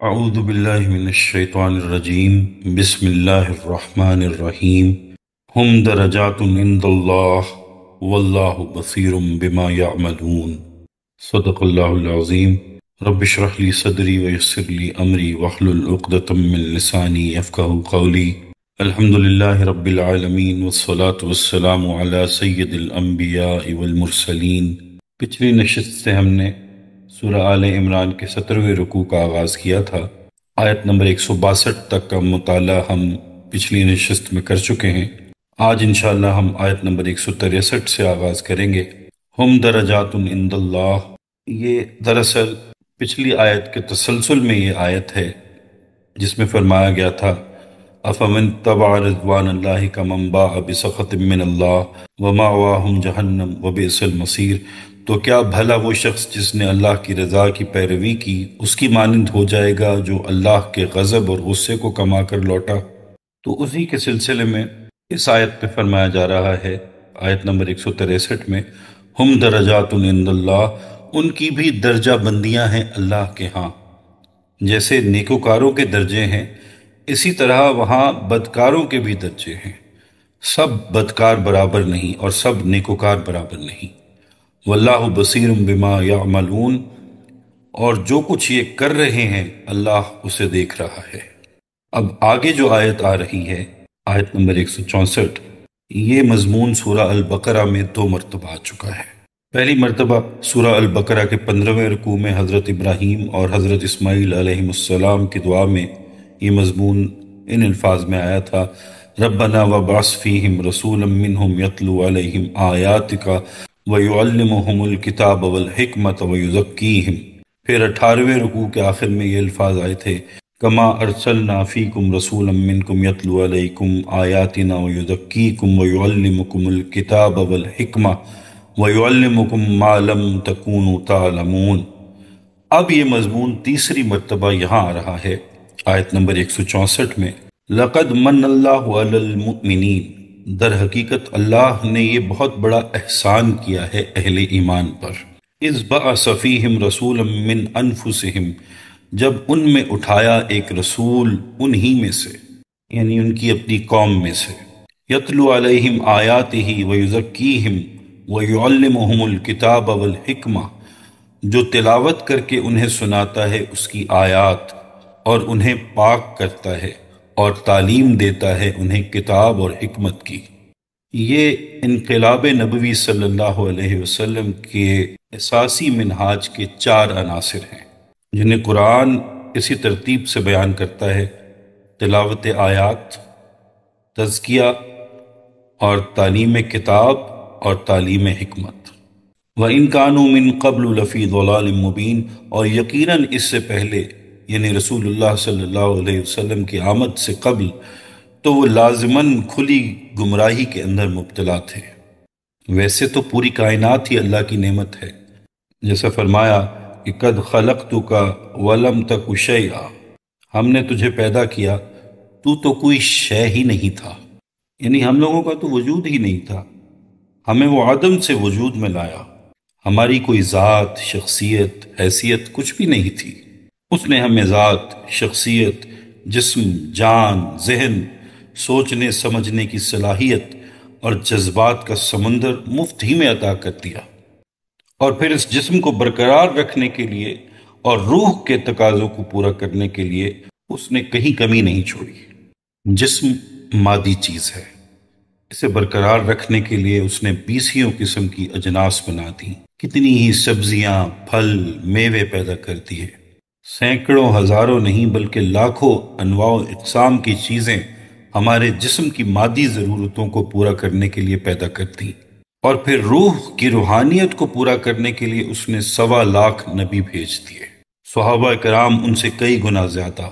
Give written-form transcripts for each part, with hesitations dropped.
اعوذ باللہ من الشیطان الرجیم بسم اللہ الرحمن الرحیم ہم درجات عند اللہ واللہ بصیر بما یعملون صدق اللہ العظیم رب اشرح لی صدری ویسر لی امری واحلل عقدۃ من لسانی یفقہوا قولی الحمدللہ رب العالمین والصلاة والسلام علی سید الانبیاء والمرسلین۔ پچھلی نشست سے ہم نے سورہ آل عمران کے 17ویں رکوع کا آغاز کیا تھا۔ آیت نمبر 162 تک کا مطالعہ ہم پچھلی نشست میں کر چکے ہیں۔ آج انشاءاللہ ہم آیت نمبر 163 سے آغاز کریں گے۔ ہم درجات عند اللہ، یہ دراصل پچھلی آیت کے تسلسل میں یہ آیت ہے جس میں فرمایا گیا تھا افمن تبع رضوان اللہ کمن باء بسخط من اللہ ومأواہم جہنم وبئس المصیر، تو کیا بھلا وہ شخص جس نے اللہ کی رضا کی پیروی کی اس کی مانند ہو جائے گا جو اللہ کے غضب اور غصے کو کما کر لوٹا۔ تو اسی کے سلسلے میں اس آیت پہ فرمایا جا رہا ہے، آیت نمبر 163 میں، ہم درجات عند اللہ، ان کی بھی درجہ بندیاں ہیں اللہ کے ہاں۔ جیسے نیکوکاروں کے درجے ہیں اسی طرح وہاں بدکاروں کے بھی درجے ہیں۔ سب بدکار برابر نہیں اور سب نیکوکار برابر نہیں۔ واللہ بصیر بما یعملون، اور جو کچھ یہ کر رہے ہیں اللہ اسے دیکھ رہا ہے۔ اب آگے جو آیت آ رہی ہے، آیت نمبر 164، یہ مضمون سورہ البقرہ میں 2 مرتبہ آ چکا ہے۔ پہلی مرتبہ سورہ البقرہ کے 15ویں رکوع میں حضرت ابراہیم اور حضرت اسماعیل علیہ السلام کی دعا میں یہ مضمون ان الفاظ میں آیا تھا، ربنا وابعث فیہم رسولا منہم یتلو علیہم آیاتک وَيُعَلِّمُهُمُ الْكِتَابَ وَالْحِكْمَةَ وَيُزَكِّيهِمْ۔ پھر 18ویں رکوع کے آخر میں یہ الفاظ آئے تھے، کما ارسلنا فیکم رسولا منکم یتلو علیکم آیاتنا ویزکیکم ویعلمکم الکتاب والحکمہ ویعلمکم ما لم تکونوا تعلمون۔ اب یہ مضمون تیسری مرتبہ یہاں آ رہا ہے، آیت نمبر 164 میں، لقد من اللہ علی المؤمنین، در حقیقت اللہ نے یہ بہت بڑا احسان کیا ہے اہل ایمان پر، اذ بعث فیہم رسولا من انفسہم، جب ان میں اٹھایا ایک رسول انہی میں سے، یعنی ان کی اپنی قوم میں سے، یتلو علیہم آیاتہ ویزکیہم ویعلمہم الکتاب والحکمہ، جو تلاوت کر کے انہیں سناتا ہے اس کی آیات اور انہیں پاک کرتا ہے اور تعلیم دیتا ہے انہیں کتاب اور حکمت کی۔ یہ انقلاب نبوی صلی اللہ علیہ وسلم کے اساسی منہاج کے 4 عناصر ہیں جنہیں قرآن اسی ترتیب سے بیان کرتا ہے، تلاوت آیات، تزکیہ اور تعلیم کتاب اور تعلیم حکمت۔ وَإِن كَانُوا مِن قَبْلُ لَفِي ضَلَالٍ مُبِينٍ، اور یقیناً اس سے پہلے یعنی رسول اللہ صلی اللہ علیہ وسلم کی آمد سے قبل تو وہ لازماً کھلی گمراہی کے اندر مبتلا تھے۔ ویسے تو پوری کائنات ہی اللہ کی نعمت ہے، جیسا فرمایا کہ قد خلقتک ولم تک شیئا، ہم نے تجھے پیدا کیا تو کوئی شے ہی نہیں تھا، یعنی ہم لوگوں کا تو وجود ہی نہیں تھا، ہمیں وہ عدم سے وجود میں لایا، ہماری کوئی ذات، شخصیت، حیثیت کچھ بھی نہیں تھی، اس نے ہمیں ذات، شخصیت، جسم، جان، ذہن، سوچنے سمجھنے کی صلاحیت اور جذبات کا سمندر مفت ہی میں عطا کر دیا، اور پھر اس جسم کو برقرار رکھنے کے لیے اور روح کے تقاضوں کو پورا کرنے کے لیے اس نے کہیں کمی نہیں چھوڑی۔ جسم مادی چیز ہے، اسے برقرار رکھنے کے لیے اس نے 20 قسم کی اجناس بنا دی، کتنی ہی سبزیاں، پھل، میوے پیدا کر دیے، سینکڑوں ہزاروں نہیں بلکہ لاکھوں انواع و اقسام کی چیزیں ہمارے جسم کی مادی ضرورتوں کو پورا کرنے کے لیے پیدا کرتی، اور پھر روح کی روحانیت کو پورا کرنے کے لیے اس نے 1.25 نبی بھیج دیے، صحابہ کرام ان سے کئی گنا زیادہ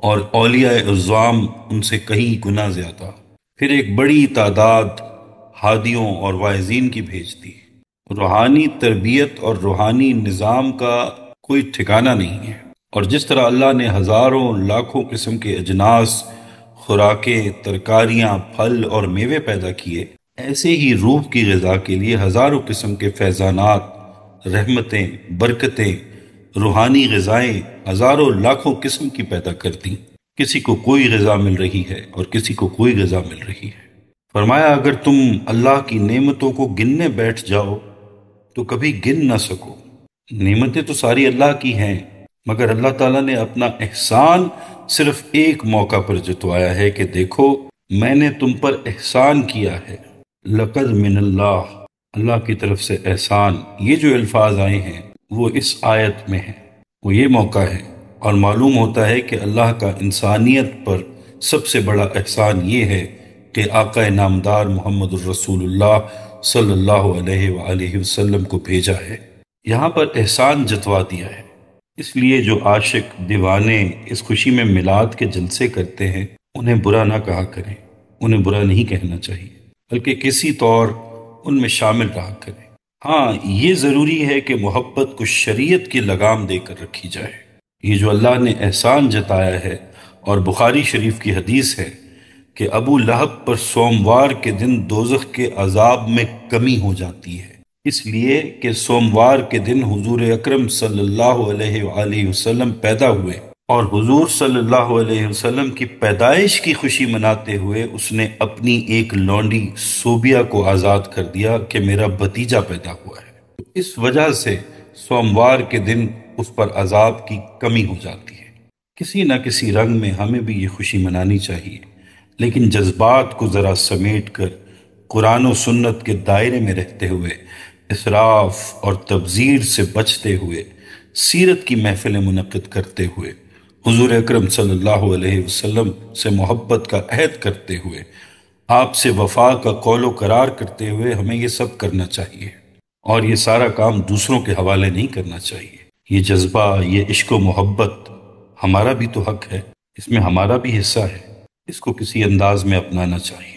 اور اولیاء عظام ان سے کئی گنا زیادہ، پھر ایک بڑی تعداد ہادیوں اور واعظین کی بھیج دی۔ روحانی تربیت اور روحانی نظام کا کوئی ٹھکانہ نہیں ہے، اور جس طرح اللہ نے ہزاروں لاکھوں قسم کے اجناس، خوراکیں، ترکاریاں، پھل اور میوے پیدا کیے، ایسے ہی روح کی غذا کے لیے ہزاروں قسم کے فیضانات، رحمتیں، برکتیں، روحانی غذائیں ہزاروں لاکھوں قسم کی پیدا کر دیں، کسی کو کوئی غذا مل رہی ہے اور کسی کو کوئی غذا مل رہی ہے۔ فرمایا اگر تم اللہ کی نعمتوں کو گننے بیٹھ جاؤ تو کبھی گن نہ سکو۔ نعمتیں تو ساری اللہ کی ہیں، مگر اللہ تعالیٰ نے اپنا احسان صرف ایک موقع پر جتوایا ہے کہ دیکھو میں نے تم پر احسان کیا ہے۔ لقد من اللہ، اللہ کی طرف سے احسان، یہ جو الفاظ آئے ہیں وہ اس آیت میں ہیں، وہ یہ موقع ہے، اور معلوم ہوتا ہے کہ اللہ کا انسانیت پر سب سے بڑا احسان یہ ہے کہ آقا نامدار محمد الرسول اللہ صلی اللہ علیہ وآلہ وسلم کو بھیجا ہے، یہاں پر احسان جتوا دیا ہے۔ اس لیے جو عاشق دیوانے اس خوشی میں میلاد کے جلسے کرتے ہیں انہیں برا نہ کہا کریں، انہیں برا نہیں کہنا چاہیے، بلکہ کسی طور ان میں شامل رہا کریں۔ ہاں یہ ضروری ہے کہ محبت کو شریعت کی لگام دے کر رکھی جائے۔ یہ جو اللہ نے احسان جتایا ہے، اور بخاری شریف کی حدیث ہے کہ ابو لہب پر سوموار کے دن دوزخ کے عذاب میں کمی ہو جاتی ہے، اس لیے کہ سوموار کے دن حضور اکرم صلی اللہ علیہ وآلہ وسلم پیدا ہوئے، اور حضور صلی اللہ علیہ وسلم کی پیدائش کی خوشی مناتے ہوئے اس نے اپنی ایک لونڈی صوبیہ کو آزاد کر دیا کہ میرا بھتیجا پیدا ہوا ہے۔ اس وجہ سے سوموار کے دن اس پر عذاب کی کمی ہو جاتی ہے۔ کسی نہ کسی رنگ میں ہمیں بھی یہ خوشی منانی چاہیے، لیکن جذبات کو ذرا سمیٹ کر قرآن و سنت کے دائرے میں رہتے ہوئے، اسراف اور تبذیر سے بچتے ہوئے، سیرت کی محفلیں منعقد کرتے ہوئے، حضور اکرم صلی اللہ علیہ وسلم سے محبت کا عہد کرتے ہوئے، آپ سے وفا کا قول و قرار کرتے ہوئے ہمیں یہ سب کرنا چاہیے، اور یہ سارا کام دوسروں کے حوالے نہیں کرنا چاہیے۔ یہ جذبہ، یہ عشق و محبت ہمارا بھی تو حق ہے، اس میں ہمارا بھی حصہ ہے، اس کو کسی انداز میں اپنانا چاہیے۔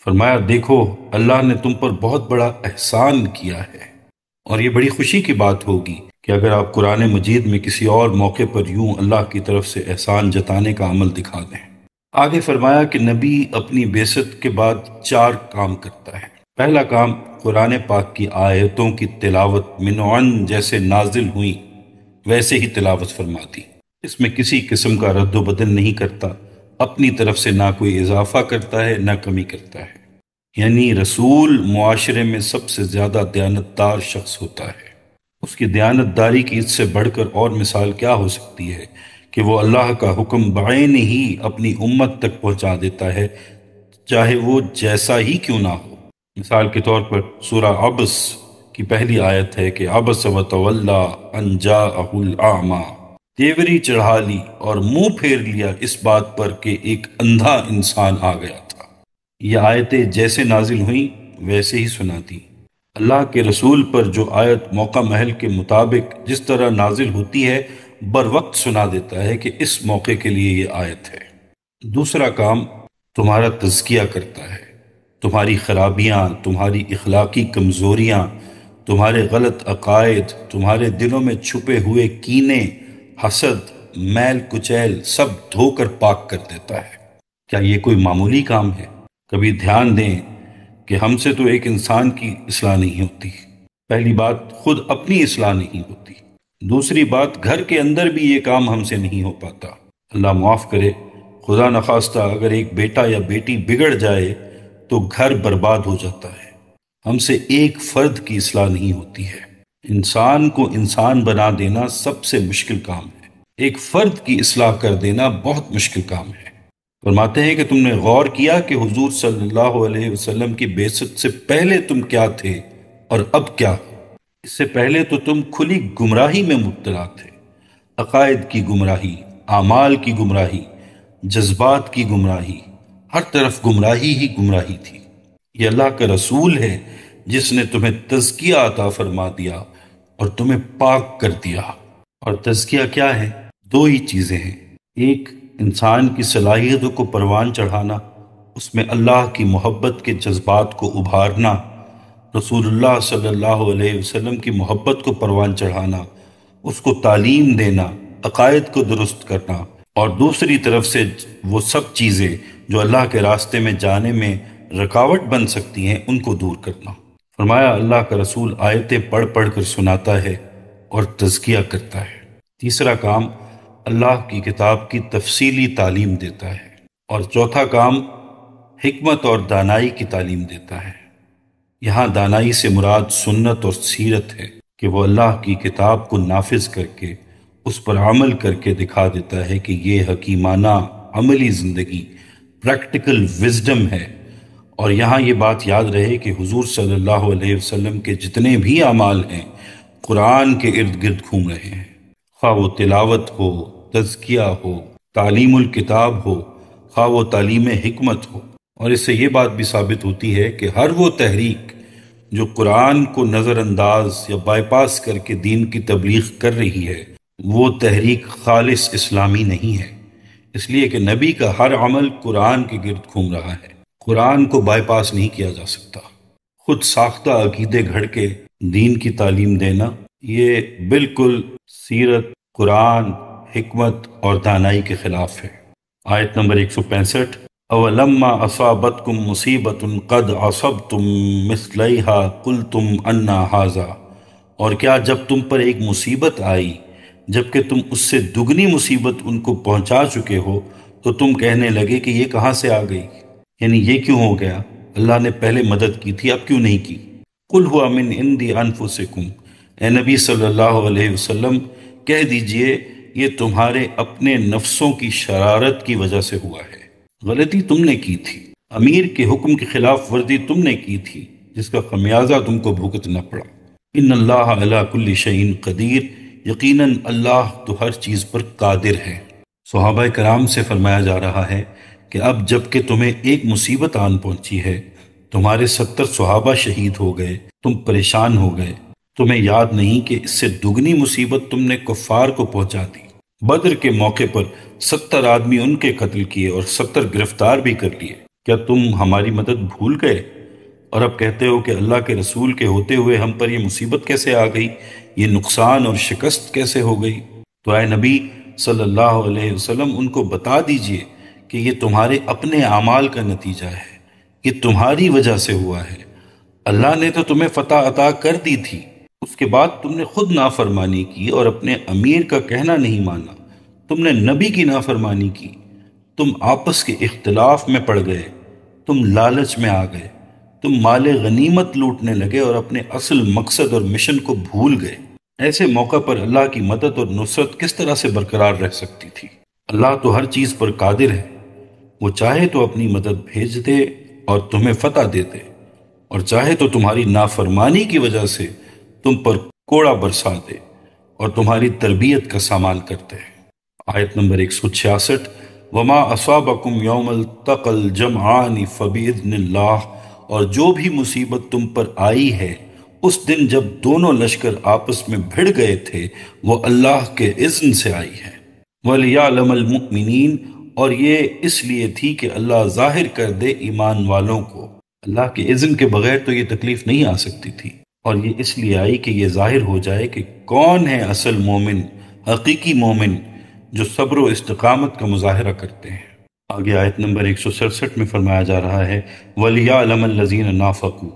فرمایا دیکھو اللہ نے تم پر بہت بڑا احسان کیا ہے، اور یہ بڑی خوشی کی بات ہوگی کہ اگر آپ قرآن مجید میں کسی اور موقع پر یوں اللہ کی طرف سے احسان جتانے کا عمل دکھا دیں۔ آگے فرمایا کہ نبی اپنی بعثت کے بعد 4 کام کرتا ہے۔ پہلا کام قرآن پاک کی آیتوں کی تلاوت منعن جیسے نازل ہوئیں ویسے ہی تلاوت فرماتی، اس میں کسی قسم کا رد و بدل نہیں کرتا، اپنی طرف سے نہ کوئی اضافہ کرتا ہے نہ کمی کرتا ہے۔ یعنی رسول معاشرے میں سب سے زیادہ دیانتدار شخص ہوتا ہے، اس کی دیانتداری کی اس سے بڑھ کر اور مثال کیا ہو سکتی ہے کہ وہ اللہ کا حکم بعین ہی اپنی امت تک پہنچا دیتا ہے، چاہے وہ جیسا ہی کیوں نہ ہو۔ مثال کے طور پر سورہ عبس کی پہلی آیت ہے کہ عبس وتولی ان جاءہ الاعمی، تیوری چڑھا لی اور منہ پھیر لیا اس بات پر کہ ایک اندھا انسان آ گیا تھا۔ یہ آیتیں جیسے نازل ہوئیں ویسے ہی سنا دی۔ اللہ کے رسول پر جو آیت موقع محل کے مطابق جس طرح نازل ہوتی ہے بر وقت سنا دیتا ہے کہ اس موقع کے لیے یہ آیت ہے۔ دوسرا کام تمہارا تزکیہ کرتا ہے، تمہاری خرابیاں، تمہاری اخلاقی کمزوریاں، تمہارے غلط عقائد، تمہارے دلوں میں چھپے ہوئے کینے، حسد، میل کچیل سب دھو کر پاک کر دیتا ہے۔ کیا یہ کوئی معمولی کام ہے؟ کبھی دھیان دیں کہ ہم سے تو ایک انسان کی اصلاح نہیں ہوتی۔ پہلی بات خود اپنی اصلاح نہیں ہوتی، دوسری بات گھر کے اندر بھی یہ کام ہم سے نہیں ہو پاتا۔ اللہ معاف کرے، خدا نخواستہ اگر ایک بیٹا یا بیٹی بگڑ جائے تو گھر برباد ہو جاتا ہے۔ ہم سے ایک فرد کی اصلاح نہیں ہوتی ہے۔ انسان کو انسان بنا دینا سب سے مشکل کام ہے، ایک فرد کی اصلاح کر دینا بہت مشکل کام ہے۔ فرماتے ہیں کہ تم نے غور کیا کہ حضور صلی اللہ علیہ وسلم کی بعثت سے پہلے تم کیا تھے اور اب کیا ہو؟ اس سے پہلے تو تم کھلی گمراہی میں مبتلا تھے، عقائد کی گمراہی، اعمال کی گمراہی، جذبات کی گمراہی، ہر طرف گمراہی ہی گمراہی تھی۔ یہ اللہ کا رسول ہے جس نے تمہیں تزکیہ عطا فرما دیا اور تمہیں پاک کر دیا۔ اور تزکیہ کیا ہے؟ 2 ہی چیزیں ہیں، ایک انسان کی صلاحیتوں کو پروان چڑھانا، اس میں اللہ کی محبت کے جذبات کو ابھارنا، رسول اللہ صلی اللہ علیہ وسلم کی محبت کو پروان چڑھانا، اس کو تعلیم دینا، عقائد کو درست کرنا، اور دوسری طرف سے وہ سب چیزیں جو اللہ کے راستے میں جانے میں رکاوٹ بن سکتی ہیں ان کو دور کرنا۔ فرمایا اللہ کا رسول آیتیں پڑھ پڑھ کر سناتا ہے اور تزکیہ کرتا ہے۔ تیسرا کام، اللہ کی کتاب کی تفصیلی تعلیم دیتا ہے۔ اور چوتھا کام، حکمت اور دانائی کی تعلیم دیتا ہے۔ یہاں دانائی سے مراد سنت اور سیرت ہے کہ وہ اللہ کی کتاب کو نافذ کر کے اس پر عمل کر کے دکھا دیتا ہے کہ یہ حکیمانہ عملی زندگی، پریکٹیکل وزڈم ہے۔ اور یہاں یہ بات یاد رہے کہ حضور صلی اللہ علیہ وسلم کے جتنے بھی اعمال ہیں قرآن کے ارد گرد گھوم رہے ہیں، خواہ وہ تلاوت ہو، تزکیہ ہو، تعلیم الکتاب ہو، خواہ وہ تعلیم حکمت ہو۔ اور اس سے یہ بات بھی ثابت ہوتی ہے کہ ہر وہ تحریک جو قرآن کو نظر انداز یا بائی پاس کر کے دین کی تبلیغ کر رہی ہے، وہ تحریک خالص اسلامی نہیں ہے، اس لیے کہ نبی کا ہر عمل قرآن کے گرد گھوم رہا ہے۔ قرآن کو بائی پاس نہیں کیا جا سکتا۔ خود ساختہ عقیدے گھڑ کے دین کی تعلیم دینا، یہ بالکل سیرت، قرآن، حکمت اور دانائی کے خلاف ہے۔ آیت نمبر 165، اولما اصابتکم مصیبت قد اصبتم مثلیہا قلتم انا ھذا، اور کیا جب تم پر ایک مصیبت آئی جبکہ تم اس سے دگنی مصیبت ان کو پہنچا چکے ہو تو تم کہنے لگے کہ یہ کہاں سے آ گئی، یعنی یہ کیوں ہو گیا، اللہ نے پہلے مدد کی تھی اب کیوں نہیں کی۔ قل ہوا من عند انفسکم، اے نبی صلی اللہ علیہ وسلم کہہ دیجئے یہ تمہارے اپنے نفسوں کی شرارت کی وجہ سے ہوا ہے، غلطی تم نے کی تھی، امیر کے حکم کی خلاف ورزی تم نے کی تھی جس کا خمیازہ تم کو بھگتنا پڑا۔ ان اللہ علی کل شیء قدیر، یقیناً اللہ تو ہر چیز پر قادر ہے۔ صحابہ کرام سے فرمایا جا رہا ہے کہ اب جب کہ تمہیں ایک مصیبت آن پہنچی ہے، تمہارے 70 صحابہ شہید ہو گئے، تم پریشان ہو گئے، تمہیں یاد نہیں کہ اس سے دگنی مصیبت تم نے کفار کو پہنچا دی۔ بدر کے موقع پر 70 آدمی ان کے قتل کیے اور 70 گرفتار بھی کر لیے، کیا تم ہماری مدد بھول گئے اور اب کہتے ہو کہ اللہ کے رسول کے ہوتے ہوئے ہم پر یہ مصیبت کیسے آ گئی، یہ نقصان اور شکست کیسے ہو گئی؟ تو اے نبی صلی اللہ علیہ وسلم ان کو بتا دیجئے کہ یہ تمہارے اپنے اعمال کا نتیجہ ہے، یہ تمہاری وجہ سے ہوا ہے۔ اللہ نے تو تمہیں فتح عطا کر دی تھی، اس کے بعد تم نے خود نافرمانی کی اور اپنے امیر کا کہنا نہیں مانا، تم نے نبی کی نافرمانی کی، تم آپس کے اختلاف میں پڑ گئے، تم لالچ میں آ گئے، تم مال غنیمت لوٹنے لگے اور اپنے اصل مقصد اور مشن کو بھول گئے۔ ایسے موقع پر اللہ کی مدد اور نصرت کس طرح سے برقرار رہ سکتی تھی؟ اللہ تو ہر چیز پر قادر ہے، وہ چاہے تو اپنی مدد بھیج دے اور تمہیں فتح دے دے، اور چاہے تو تمہاری نافرمانی کی وجہ سے تم پر کوڑا برسا دے اور تمہاری تربیت کا سامان کرتے ہیں۔ آیت نمبر 166، وما اصابکم یوم التقى الجمعان فبإذن اللہ، اور جو بھی مصیبت تم پر آئی ہے اس دن جب دونوں لشکر آپس میں بھڑ گئے تھے وہ اللہ کے اذن سے آئی ہے۔ وَلِيَعْلَمَ الْمُؤْمِنِينَ، اور یہ اس لیے تھی کہ اللہ ظاہر کر دے ایمان والوں کو، اللہ کے اذن کے بغیر تو یہ تکلیف نہیں آ سکتی تھی، اور یہ اس لیے آئی کہ یہ ظاہر ہو جائے کہ کون ہے اصل مومن، حقیقی مومن جو صبر و استقامت کا مظاہرہ کرتے ہیں۔ آگے آیت نمبر 167 میں فرمایا جا رہا ہے وَلِيَعْلَمَ الَّذِينَ نَافَقُوا،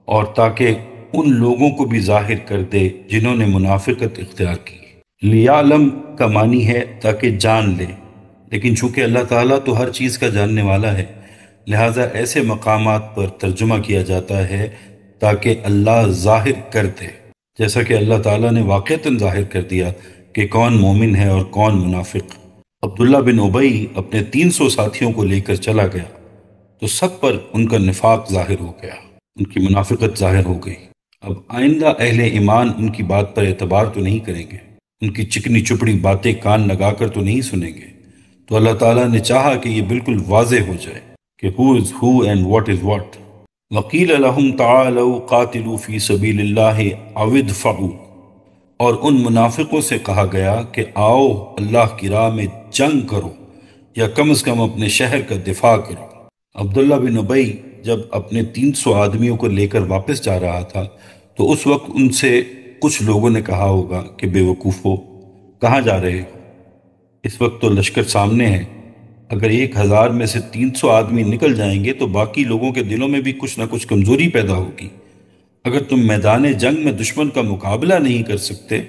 اور تاکہ ان لوگوں کو بھی ظاہر کر دے جنہوں نے منافقت اختیار کی۔ لیعلم کا معنی ہے تاکہ جان لے، لیکن چونکہ اللہ تعالیٰ تو ہر چیز کا جاننے والا ہے، لہٰذا ایسے مقامات پر ترجمہ کیا جاتا ہے تاکہ اللہ ظاہر کر دے، جیسا کہ اللہ تعالیٰ نے واقعتاً ظاہر کر دیا کہ کون مومن ہے اور کون منافق۔ عبداللہ بن ابی اپنے 300 ساتھیوں کو لے کر چلا گیا تو سب پر ان کا نفاق ظاہر ہو گیا، ان کی منافقت ظاہر ہو گئی۔ اب آئندہ اہل ایمان ان کی بات پر اعتبار تو نہیں کریں گے، ان کی چکنی چپڑی باتیں کان لگا کر تو نہیں سنیں گے، تو اللہ تعالیٰ نے چاہا کہ یہ بالکل واضح ہو جائے کہ who is who and what is what۔ وَقِيلَ لَهُمْ تَعَالَوْا قَاتِلُوا فِي سَبِيلِ اللَّهِ أَوِ ادْفَعُوا، اور ان منافقوں سے کہا گیا کہ آؤ اللہ کی راہ میں جنگ کرو یا کم از کم اپنے شہر کا دفاع کرو۔ عبداللہ بن ابی جب اپنے 300 آدمیوں کو لے کر واپس جا رہا تھا تو اس وقت ان سے کچھ لوگوں نے کہا ہوگا کہ بے وقوفو، کہاں جا رہے ہو؟ اس وقت تو لشکر سامنے ہے، اگر 1000 میں سے 300 آدمی نکل جائیں گے تو باقی لوگوں کے دلوں میں بھی کچھ نہ کچھ کمزوری پیدا ہوگی۔ اگر تم میدان جنگ میں دشمن کا مقابلہ نہیں کر سکتے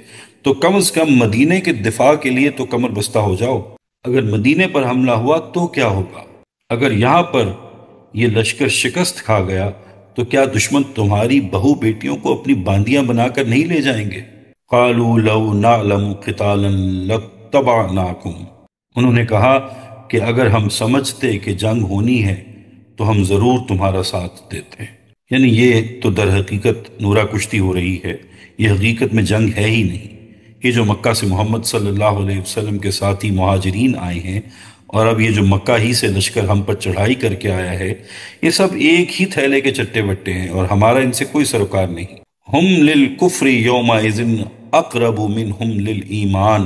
تو کم از کم مدینے کے دفاع کے لیے تو کمر بستہ ہو جاؤ۔ اگر مدینے پر حملہ ہوا تو کیا ہوگا؟ اگر یہاں پر یہ لشکر شکست کھا گیا تو کیا دشمن تمہاری بہو بیٹیوں کو اپنی باندیاں بنا کر نہیں لے جائیں گے؟ قالوا لو نعلم قتالا لاتبعناکم، انہوں نے کہا کہ اگر ہم سمجھتے کہ جنگ ہونی ہے تو ہم ضرور تمہارا ساتھ دیتے۔ یعنی یہ تو در حقیقت نورا کشتی ہو رہی ہے، یہ حقیقت میں جنگ ہے ہی نہیں۔ یہ جو مکہ سے محمد صلی اللہ علیہ وسلم کے ساتھی مہاجرین آئے ہیں، اور اب یہ جو مکہ ہی سے لشکر ہم پر چڑھائی کر کے آیا ہے، یہ سب ایک ہی تھیلے کے چٹے بٹے ہیں، اور ہمارا ان سے کوئی سروکار نہیں۔ ہم للکفر یومئذ اقرب منہم للایمان،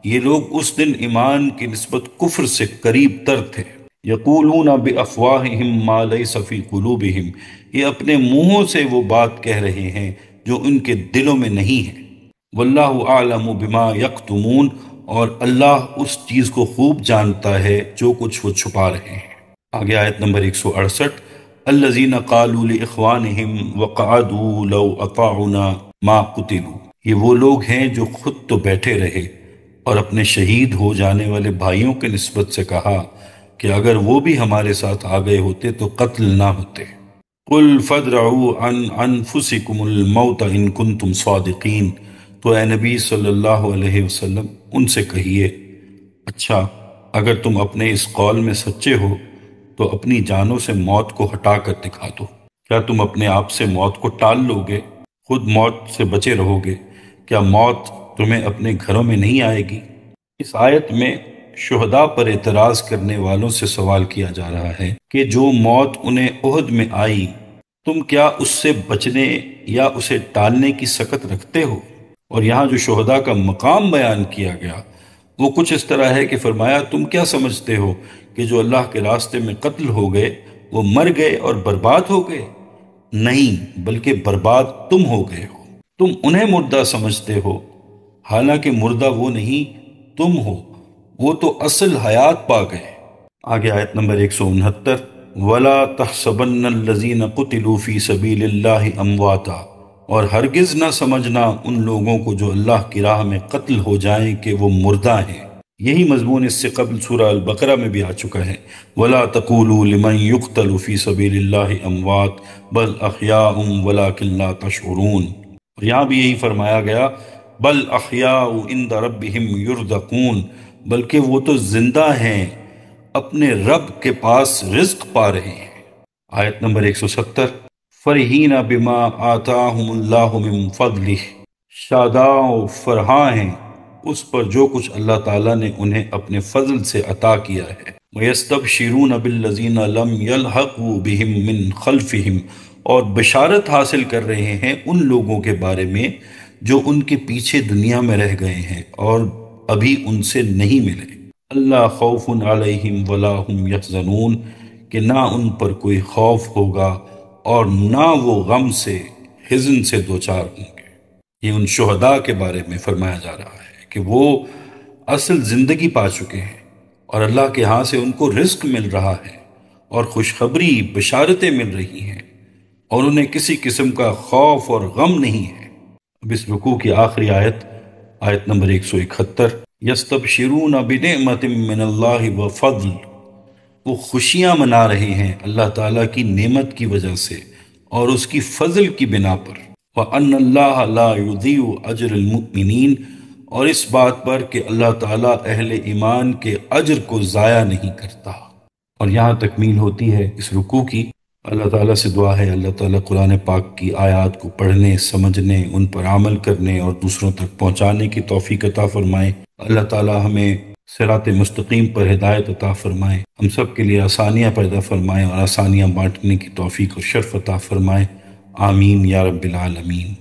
یہ لوگ اس دن ایمان کی نسبت کفر سے قریب تر تھے۔ یقولون بافواہہم ما لیس فی قلوبہم، یہ اپنے منہوں سے وہ بات کہہ رہے ہیں جو ان کے دلوں میں نہیں ہے۔ واللہ اعلم بما یکتمون، اور اللہ اس چیز کو خوب جانتا ہے جو کچھ وہ چھپا رہے ہیں۔ آگے آیت نمبر 168، الذین قالوا لاخوانہم وقعدوا لو اطاعنا ما قتلوا، یہ وہ لوگ ہیں جو خود تو بیٹھے رہے اور اپنے شہید ہو جانے والے بھائیوں کے نسبت سے کہا کہ اگر وہ بھی ہمارے ساتھ آ گئے ہوتے تو قتل نہ ہوتے۔ قل فادرعوا عن انفسکم الموت ان کنتم صادقین، تو اے نبی صلی اللہ علیہ وسلم ان سے کہیے، اچھا اگر تم اپنے اس قول میں سچے ہو تو اپنی جانوں سے موت کو ہٹا کر دکھا دو۔ کیا تم اپنے آپ سے موت کو ٹال لو گے؟ خود موت سے بچے رہو گے؟ کیا موت تمہیں اپنے گھروں میں نہیں آئے گی؟ اس آیت میں شہداء پر اعتراض کرنے والوں سے سوال کیا جا رہا ہے کہ جو موت انہیں احد میں آئی، تم کیا اس سے بچنے یا اسے ٹالنے کی سکت رکھتے ہو؟ اور یہاں جو شہداء کا مقام بیان کیا گیا وہ کچھ اس طرح ہے کہ فرمایا تم کیا سمجھتے ہو کہ جو اللہ کے راستے میں قتل ہو گئے وہ مر گئے اور برباد ہو گئے؟ نہیں، بلکہ برباد تم ہو گئے ہو۔ تم انہیں مردہ سمجھتے ہو، حالانکہ مردہ وہ نہیں تم ہو، وہ تو اصل حیات پا گئے۔ آگے آیت نمبر 169، وَلَا تَحْسَبَنَّ الَّذِينَ قُتِلُوا فِي سَبِيلِ اللَّهِ أَمْوَاتًا، اور ہرگز نہ سمجھنا ان لوگوں کو جو اللہ کی راہ میں قتل ہو جائیں کہ وہ مردہ ہیں۔ یہی مضمون اس سے قبل سورہ البقرہ میں بھی آ چکا ہے، وَلَا تَقُولُوا لِمَنْ يُقْتَلُ فِي سَبِيلِ اللَّهِ أَمْوَاتٌ بَلْ أَحْيَاءٌ وَلَكِنْ لَا تَشْعُرُونَ، اور یہاں بھی یہی فرمایا گیا، بل احیاء عند ربہم یرزقون، بلکہ وہ تو زندہ ہیں، اپنے رب کے پاس رزق پا رہے ہیں۔ آیت نمبر 170، فرحین بما آتاہم اللہ من فضلہ، شاداں و فرحاں ہیں اس پر جو کچھ اللہ تعالیٰ نے انہیں اپنے فضل سے عطا کیا ہے۔ وَيَسْتَبْشِرُونَ بِالَّذِينَ لَمْ يَلْحَقُوا بِهِم مِّن خَلْفِهِمْ، اور بشارت حاصل کر رہے ہیں ان لوگوں کے بارے میں جو ان کے پیچھے دنیا میں رہ گئے ہیں اور ابھی ان سے نہیں ملے۔ اللہ خوف علیہم ولا ہم یحزنون، کہ نہ ان پر کوئی خوف ہوگا اور نہ وہ غم سے، حزن سے دوچار ہوں گے۔ یہ ان شہداء کے بارے میں فرمایا جا رہا ہے کہ وہ اصل زندگی پا چکے ہیں اور اللہ کے ہاں سے ان کو رزق مل رہا ہے اور خوشخبری بشارتیں مل رہی ہیں، اور انہیں کسی قسم کا خوف اور غم نہیں ہے۔ اب اس رکوع کی آخری آیت، آیت نمبر 171، یستبشرون بنعمت من اللہ وفضل، وہ خوشیاں منا رہے ہیں اللہ تعالیٰ کی نعمت کی وجہ سے اور اس کی فضل کی بنا پر۔ وَأَنَّ اللَّهَ لَا يُضِيعُ أَجْرَ الْمُؤْمِنِينَ، اور اس بات پر کہ اللہ تعالیٰ اہل ایمان کے اجر کو ضائع نہیں کرتا۔ اور یہاں تکمیل ہوتی ہے اس رکوع کی۔ اللہ تعالیٰ سے دعا ہے اللہ تعالیٰ قرآن پاک کی آیات کو پڑھنے، سمجھنے، ان پر عمل کرنے اور دوسروں تک پہنچانے کی توفیق عطا فرمائے۔ اللہ تعالیٰ ہمیں صراط مستقیم پر ہدایت عطا فرمائے، ہم سب کے لیے آسانیاں پیدا فرمائے اور آسانیاں بانٹنے کی توفیق اور شرف عطا فرمائے۔ آمین یا رب العالمین۔